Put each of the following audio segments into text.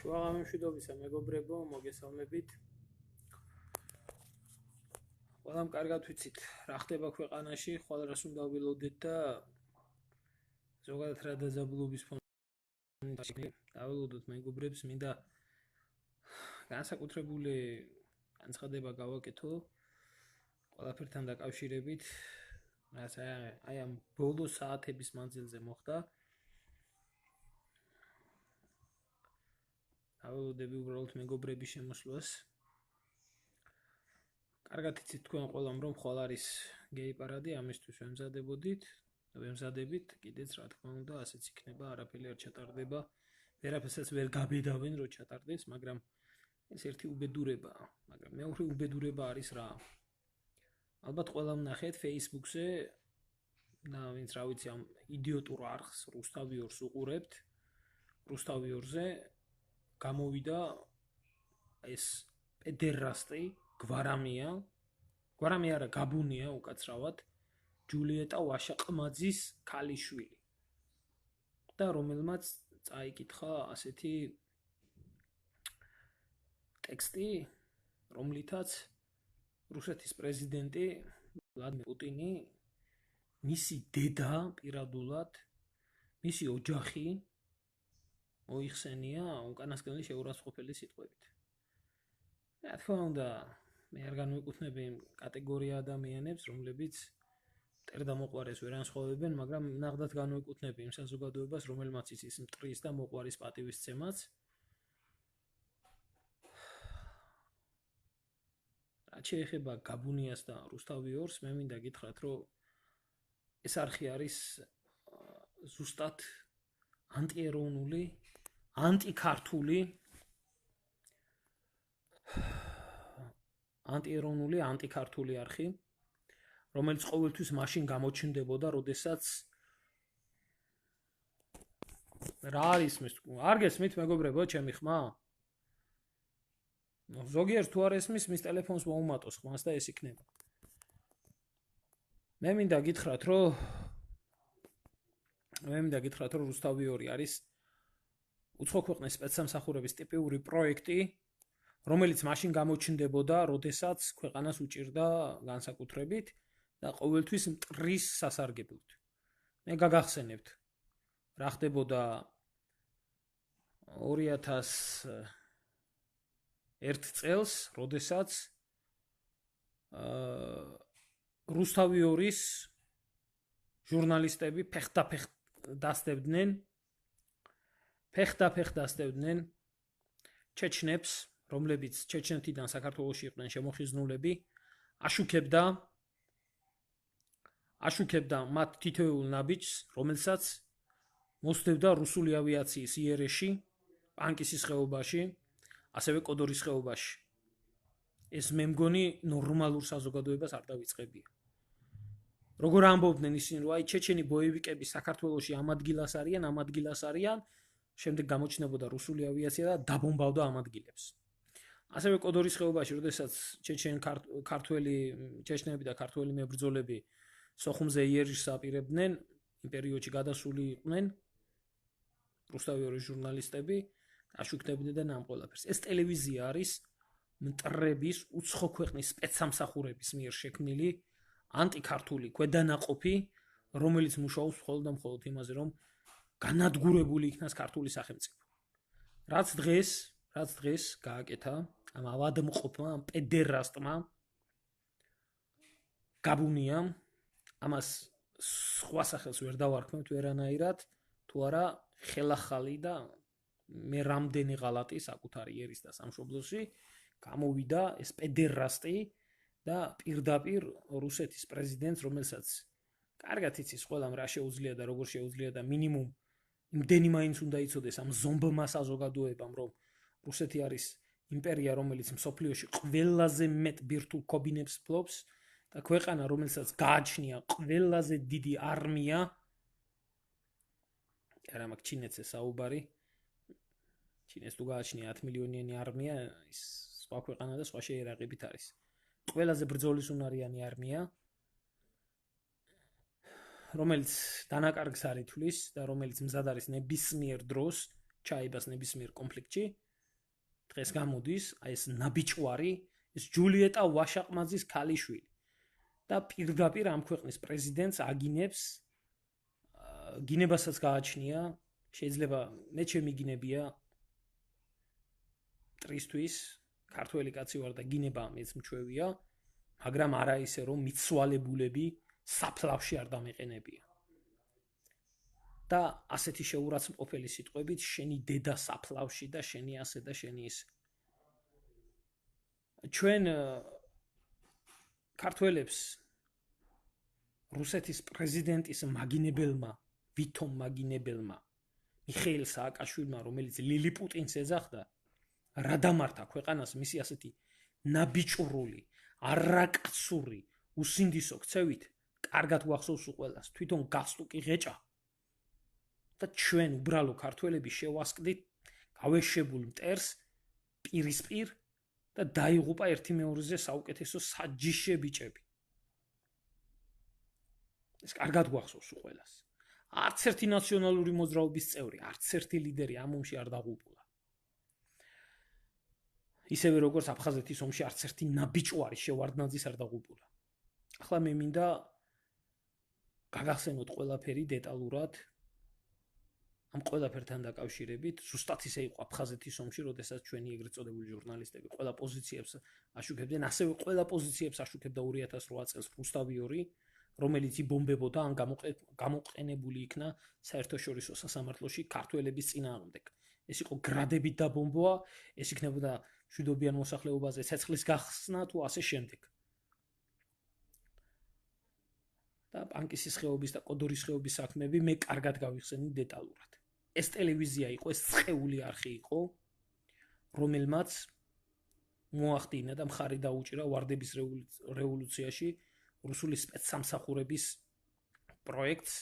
შუაღამე მშვიდობისა მეგობრებო, მოგესალმებით. ყველამ კარგად ვიცით, რა ხდება ქვეყანაში, ხვალ რას უნდა ვილოდეთ და ზოგადად რა დაძაბულობის ფონში დავილოდოთ მეგობრებს, მინდა განსაკუთრებული განცხადება გავაკეთო ყველაფერთან დაკავშირებით, რაც აი ამ ბოლო საათების მანძილზე მოხდა. დავილოდები უბრალოდ მეგობრების შემოსვლას. კარგად იცით თქვენ ყველამ, რომ ხვალ არის გეი პარადი, ამისთვის ვემზადებით, კიდეც რა თქმა უნდა, ასეც იქნება, არაფერი არ ჩატარდება. ვერაფერსაც ვერ გაბედავენ, რომ ჩატარდეს, მაგრამ ეს ერთი უბედურებაა, მაგრამ მეორე უბედურება არის რა? ალბათ ყველამ ნახეთ Facebook-ზე და ვინც რა ვიცი ამ იდიოტურ არხს რუსთავიორს უყურებთ, რუსთავიორზე გამოვიდა ეს პედერასტი, გვარამია არა, გაბუნია უკაცრავად, ჯულიეტა ვაშაყმაძის ქალიშვილი. და რომელმაც წაიკითხა ასეთი ტექსტი, რომლითაც რუსეთის პრეზიდენტი ვლადიმერ პუტინი, მისი დედა პირადულად, მისი ოჯახი მოიხსენია უკანასკნელი შეურაცხყოფელი სიტყვებით. რა თქმა უნდა, მე არ განვეკუთვნები იმ კატეგორია ადამიანებს, რომლებიც მტერდა მოყვარეს ვერ ანსხვავებენ, მაგრამ ნახდათ განვეკუთვნები იმ საზოგადოებას, რომელმაც იცის მტრის და მოყვარის პატივისცემაც. რაც შეეხება გაბუნიას და რუსთავიორს, მე მინდა გითხრათ, რომ ეს არხი არის ზუსტად ანტიეროვნული, ანტიქართული, ანტიქართული არხი, რომელიც ყოველთვის მაშინ გამოჩნდებოდა, როდესაც რა არის მის არ გესმით მეგობრებო, ჩემი ხმა? ზოგიერთ თუ არ ესმის, მის ტელეფონს მოუმატოს ხმას და ეს იქნება. მე მინდა გითხრათ, რომ რუსთავიორი არის უცხო ქვეყნის სპეცსამსახურების ტიპიური პროექტი, რომელიც მაშინ გამოჩნდებოდა, როდესაც ქვეყანას უჭირდა განსაკუთრებით და ყოველთვის მტრის სასარგებლოდ. მე გაგახსენებთ, რა ხდებოდა 2001 წელს, როდესაც რუსთავიორის ჟურნალისტები ფეხდაფეხ დასდევდნენ ჩეჩნებს, რომლებიც ჩეჩნეთიდან საქართველოში იყვნენ შემოხიზნულები, აშუქებდა მათ თითოეულ ნაბიჯს, რომელსაც მოსდევდა რუსული ავიაციის იერეში, პანკისის ხეობაში, ასევე კოდორის ხეობაში. ეს მე მგონი ნორმალურ საზოგადოებას არ დავიწყებია. როგორ ამბობდნენ ისინი, რომ აი ჩეჩენი ბოევიკები საქართველოში ამ ადგილას არიან, შემდეგ გამოჩნდებოდა რუსული ავიაცია და დაბომბავდა ამ ადგილებს. ასევე კოდორის ხეობაში, როდესაც ჩეჩნები და ქართველი მებრძოლები სოხუმზე იერიშს აპირებდნენ, იმ პერიოდში გადასული იყვნენ რუსთავიორის ჟურნალისტები, აშუქებდნენ ამ ყველაფერს. ეს ტელევიზია არის მტრების უცხო ქვეყნის სპეცსამსახურების მიერ შექმნილი ანტიქართული ქვედანაყოფი, რომელიც მუშაობს მხოლოდ და მხოლოდ იმაზე, რომ განადგურებული იქნას ქართული სახელმწიფო. რაც დღეს გააკეთა ამ ავადმყოფმა, ამ პედერასტმა, გაბუნიამ, ამას სხვა სახელს ვერ დავარქმევთ ვერანაირად, თუ არა ხელახალი და მე რამდენი ღალატი საკუთარი ერის და სამშობლოში გამოვიდა ეს პედერასტი და პირდაპირ რუსეთის პრეზიდენტს, რომელსაც კარგად იცის ყველამ რა შეუძლია და როგორ შეუძლია და მინიმუმ იმდენი მაინც უნდა იცოდეს ამ ზომბმა საზოგადოებამ, რომ რუსეთი არის იმპერია, რომელიც მსოფლიოში ყველაზე მეტ ბირთვულ ქობინებს ფლობს და ქვეყანა, რომელსაც გააჩნია ყველაზე დიდი არმია, არა მაგ ჩინეთზე საუბარი, ჩინეთს თუ გააჩნია 10 მილიონიანი არმია, ის სხვა ქვეყანა და სხვა შეერაღებით არის. ყველაზე ბრძოლისუნარიანი არმია, რომელიც დანაკარგს არ ითვლის და რომელიც მზად არის ნებისმიერ დროს ჩაებას ნებისმიერ კონფლიქტში, დღეს გამოდის აი ეს ნაბიჭვარი, ეს ჯულიეტა ვაშაყმაძის ქალიშვილი და პირდაპირ ამ ქვეყნის პრეზიდენტს აგინებს გინებასაც გააჩნია, შეიძლება მე ჩემი გინებია ტრისთვის, ქართველი კაცი ვარ და გინება მეც მჩვევია, მაგრამ არა ისე რომ მიცვალებულები საფლავში არ დამეყენებია. და ასეთი შეურაცხმყოფელი სიტყვებით შენი დედა საფლავში და შენი ასე და შენი ისე. ჩვენ ქართველებს რუსეთის პრეზიდენტის მაგინებელმა, ვითომ მაგინებელმა მიხეილ სააკაშვილმა, რომელიც ლილიპუტინს ეძახდა, რა დამართა ქვეყანას მისი ასეთი ნაბიჭრული, არაკაცური, უსინდისო ქცევით, კარგად გვახსოვს ყველას, თვითონ გასტუკი ღეჭა და ჩვენ უბრალო ქართველები შევასკდით გავეშებულ მტერს პირისპირ და დაიღუპა ერთი მეორეზე საუკეთესო საჯიში ბიჭები. ეს კარგად გვახსოვს ყველას. არც ერთი ნაციონალური მოძრაობის წევრი, არც ერთი ლიდერი ამ ომში არ დაღუპულა. ისევე როგორც აფხაზეთის ომში არც ერთი ნაბიჭვარი შევარდნაძის არ დაღუპულა. ახლა მე მინდა გაგახსენოთ ყველაფერი დეტალურად ამ ყველაფერთან დაკავშირებით, ზუსტად ისე იყო აფხაზეთის ომში, როდესაც ჩვენი ეგრეთ წოდებული ჟურნალისტები ყველა პოზიციებს აშუქებდნენ, ასევე ყველა პოზიციებს აშუქებდა 2008 წელს რუსთავი-2, რომელიც იბომბებოდა ან გამოყენებული იქნა საერთაშორისო სასამართლოში ქართველების წინააღმდეგ. ეს იყო გრადებით დაბომბვა, ეს იქნებოდა მშვიდობიან მოსახლეობაზე ცეცხლის გახსნა თუ ასე შემდეგ. და პანკისის ხეობის და კოდორის ხეობის საქმეები მე კარგად გავიხსენე დეტალურად. ეს ტელევიზია იყო, ეს ცხეული არხი იყო, რომელმაც მოახდინა და მხარი დაუჭირა ვარდების რევოლუციაში რუსული სპეცსამსახურების პროექტს,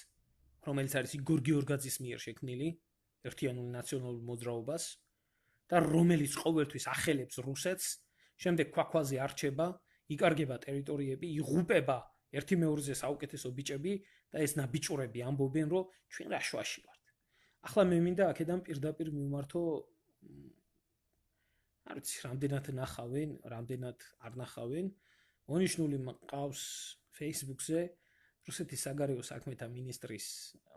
რომელიც არის იგორ გიორგაძის მიერ შექმნილი, ერთიანული ნაციონალური მოძრაობას და რომელიც ყოველთვის ახელებს რუსეთს, შემდეგ ქვაქვაზე არჩება, იკარგება ტერიტორიები, იღუპება ერთი მეორეზე საუკეთესო ბიჭები და ეს ნაბიჭურები ამბობენ, რომ ჩვენ რა შვაში ვართ. ახლა მე მინდა აქედან პირდაპირ მივმართო, არ ვიცი, რამდენად ნახავენ, რამდენად არ ნახავენ. მონიშნული მყავს Facebook-ზე რუსეთის საგარეო საქმეთა მინისტრის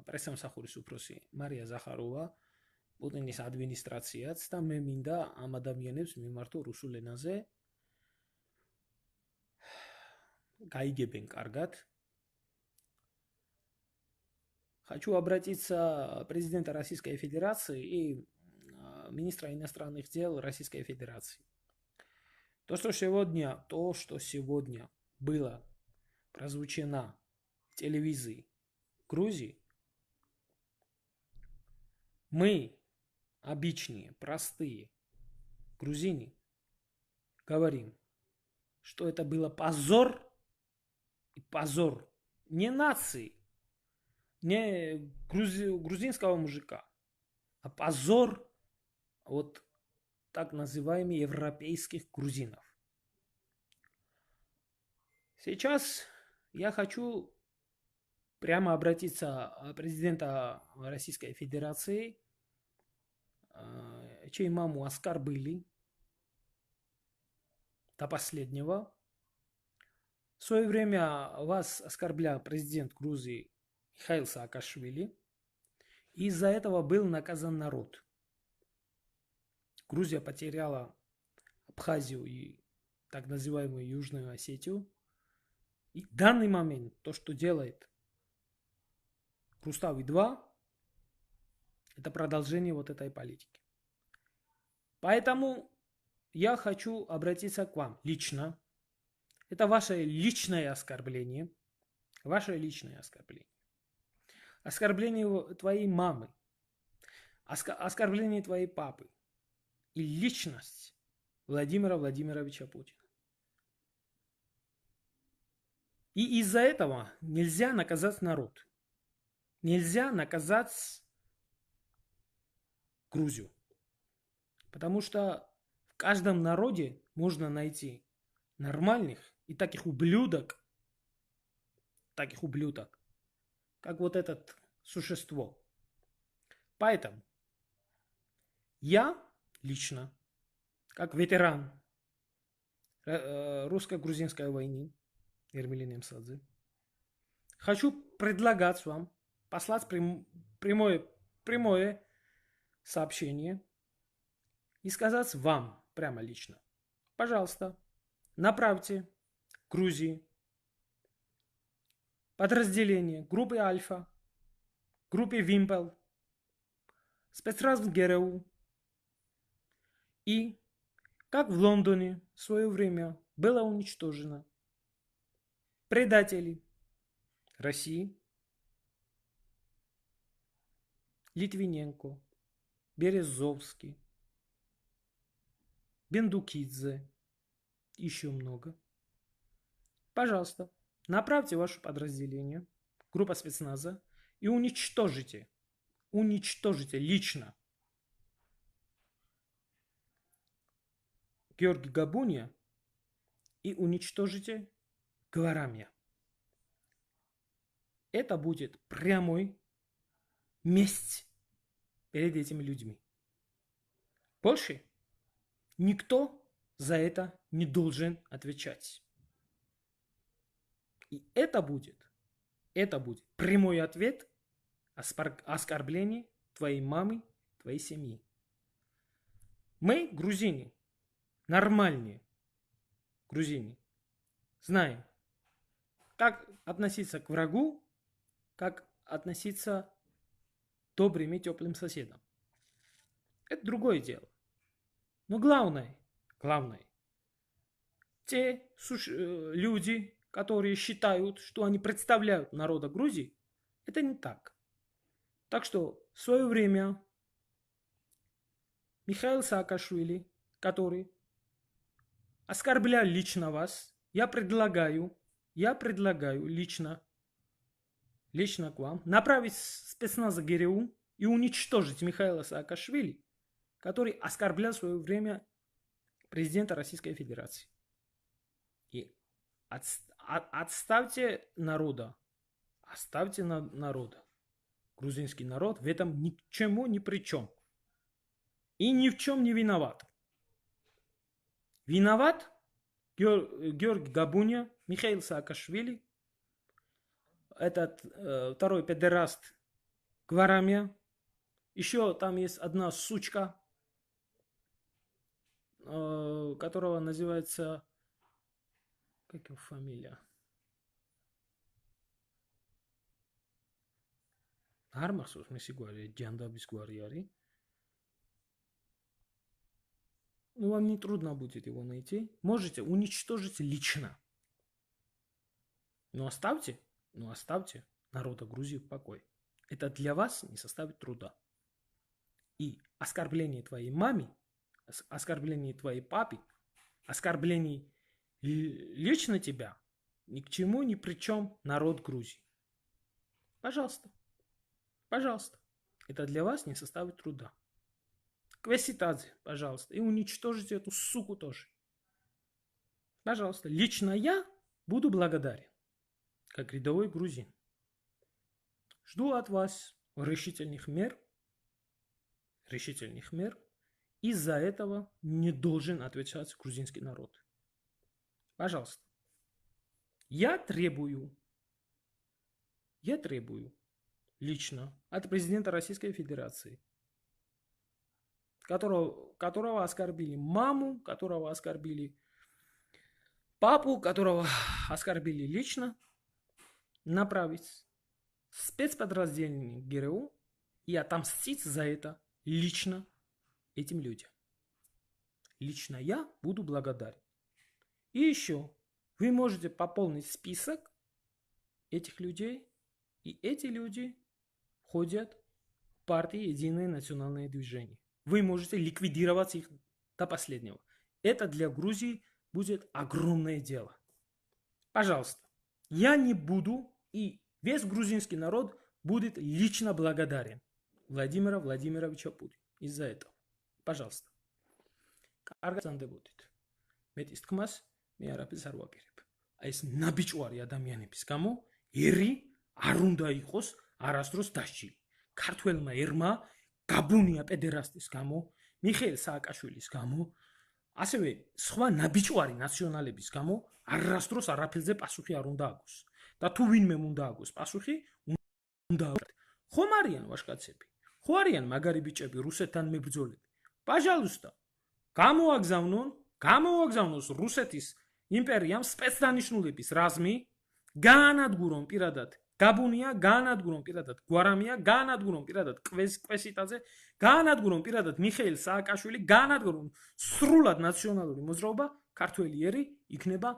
პრესამსახურის უფროსი მარია ზახაროვა, პუტინის ადმინისტრაციაც და მე მინდა ამ ადამიანებს მივმართო რუსულ ენაზე. Гаигебен каргат. Хочу обратиться к президенту Российской Федерации и министра иностранных дел Российской Федерации. То, что сегодня было прозвучено в телевизии Грузии, мы, обычные, простые грузины, говорим, что это было позор, и позор не нации, не грузинского мужика, а позор вот так называемых европейских грузинов. Сейчас я хочу прямо обратиться к президенту Российской Федерации, чей маму оскорбили до последнего. В свое время вас оскорблял президент Грузии Михаил Саакашвили. И из-за этого был наказан народ. Грузия потеряла Абхазию и так называемую Южную Осетию. И в данный момент то, что делает Рустави-2, это продолжение вот этой политики. Поэтому я хочу обратиться к вам лично. Это ваше личное оскорбление. Ваше личное оскорбление. Оскорбление твоей мамы. Оскорбление твоей папы. И личность Владимира Владимировича Путина. И из-за этого нельзя наказать народ. Нельзя наказать Грузию. Потому что в каждом народе можно найти нормальных и таких ублюдок, как вот это существо. Поэтому я лично как ветеран русско-грузинской войны Ермилин Немсадзе, хочу предлагать вам послать прямое сообщение и сказать вам прямо лично: пожалуйста, направьте Грузии подразделение группы Альфа, группе Вимпел, спецназ ГРУ и, как в Лондоне в свое время было уничтожено предатели России, Литвиненко, Березовский, Бендукидзе, еще много. Пожалуйста, направьте ваше подразделение, группа спецназа, и уничтожите лично Георгия Габуния и уничтожите Гварамия. Это будет прямой месть перед этими людьми. Больше никто за это не должен отвечать. И это будет прямой ответ оскорбление твоей мамы, твоей семьи. Мы, грузины, нормальные грузины, знаем, как относиться к врагу, как относиться к добрым и теплым соседям. Это другое дело. Но главное, те люди, которые считают, что они представляют народа Грузии, это не так. Так что в свое время Михаил Саакашвили, который оскорблял лично вас, я предлагаю лично к вам направить спецназ ГРУ и уничтожить Михаила Саакашвили, который оскорблял в свое время президента Российской Федерации. И оставьте народа. Грузинский народ в этом ни к чему ни при чем. И ни в чем не виноват. Виноват Георгий Габуния, Михаил Саакашвили, этот второй педераст Гварамия. Еще там есть одна сучка, которого называется... Как его фамилия? Армахсус, мы говорим, Джандабис Гвариари. Ну, вам не трудно будет его найти. Можете уничтожить лично. Но оставьте народа Грузии в покое. Это для вас не составит труда. И оскорбление твоей маме, оскорбление твоей папе, оскорбление лично тебя, ни к чему, ни при чем народ Грузии. Пожалуйста. Это для вас не составит труда. Квеситадзе, пожалуйста. И уничтожите эту суку тоже. Пожалуйста. Лично я буду благодарен, как рядовой грузин. Жду от вас решительных мер. Из-за этого не должен отвечать грузинский народ. Пожалуйста. Я требую лично от президента Российской Федерации, которого оскорбили маму, которого оскорбили папу, которого оскорбили лично, направить спецподразделение ГРУ и отомстить за это лично этим людям. Лично я буду благодарен. И еще вы можете пополнить список этих людей, и эти люди входят в партию Единое национальное движение. Вы можете ликвидировать их до последнего. Это для Грузии будет огромное дело. Пожалуйста, я не буду, и весь грузинский народ будет лично благодарен Владимира Владимировича Путина из-за этого. Пожалуйста. Каргацанде будет. Метис ткмас, მე არაფერს არ ვაპირებ. Აი ეს ნაბიჭვარი ადამიანების გამო ერი არ უნდა იყოს არასდროს დასჯილი. ქართველმა ერმა გაბუნია პედერასტის გამო, მიხეილ სააკაშვილის გამო, ასევე სხვა ნაბიჯვარი ნაციონალების გამო არასდროს არაფერზე პასუხი არ უნდა აგოს. და თუ ვინმე უნდა აგოს პასუხი, უნდა აგოს. ხომ არიან ვაჟკაცები? ხო არიან მაგარი ბიჭები რუსეთთან მებრძოლები? პაჟალუსტა, გამოაგზავნოს რუსეთის იმპერიამ სპეცდანიშნულების რაზმი, გაანადგურონ პირადად გაბუნია, გაანადგურონ პირადად გვარამია, გაანადგურონ პირადად კვესიტაძე, გაანადგურონ პირადად მიხეილ სააკაშვილი, გაანადგურონ სრულად ნაციონალური მოძრაობა, ქართველი ერი იქნება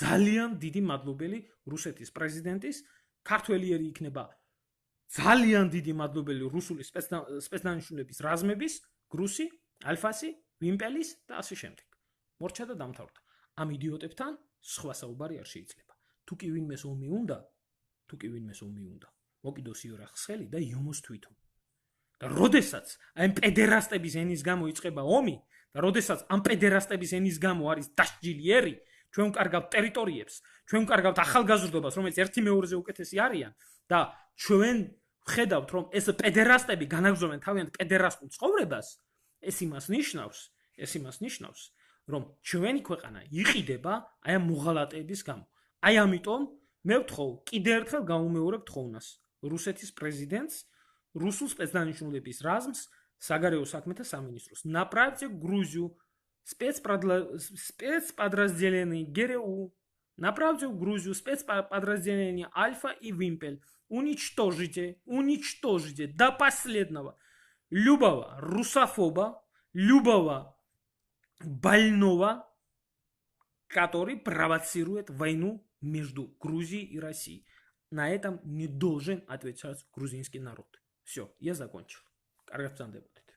ძალიან დიდი მადლობელი რუსეთის პრეზიდენტის, ქართველი ერი იქნება ძალიან დიდი მადლობელი რუსული სპეცდანიშნულების რაზმების, გრუსი, ალფასი, ვიმპელის და ასე შემდეგ. მორჩა და დამთავრდა. ამ იდიოტებთან სხვა საუბარი არ შეიძლება. თუ კი ვინმეს ომი უნდა, მოკიდოს იორახს ხელი და იომოს თვითონ. და როდესაც ამ პედერასტების ენის გამო იწყება ომი და როდესაც ამ პედერასტების ენის გამო არის დასჯილი ერი, ჩვენ ვკარგავთ ტერიტორიებს, ჩვენ ვკარგავთ ახალგაზრდობას, რომელიც ერთი მეორეზე უკეთესი არიან და ჩვენ ვხედავთ, რომ ეს პედერასტები განაგზავნენ თავიანთ პედერასტულ ცხოვრებას, ეს იმას ნიშნავს, რომ ჩვენი ქვეყანა იყიდება აი ამ მოღალატეების გამო. აი ამიტომ მე ვთხოვ, კიდევ ერთხელ გავუმეორებ თხოვნას რუსეთის პრეზიდენტს, რუსულ спецдаნიშნულების რაზმს, საგარეო საქმეთა სამინისტროს. Направьте Грузию спецподразделение ГРУ, направьте в Грузию спецподразделение Альфа и Вимпель. Уничтожите до последнего любого русофоба, любого больного, который провоцирует войну между Грузией и Россией. На этом не должен отвечать грузинский народ. Все, я закончил. Каргапцан дебатит.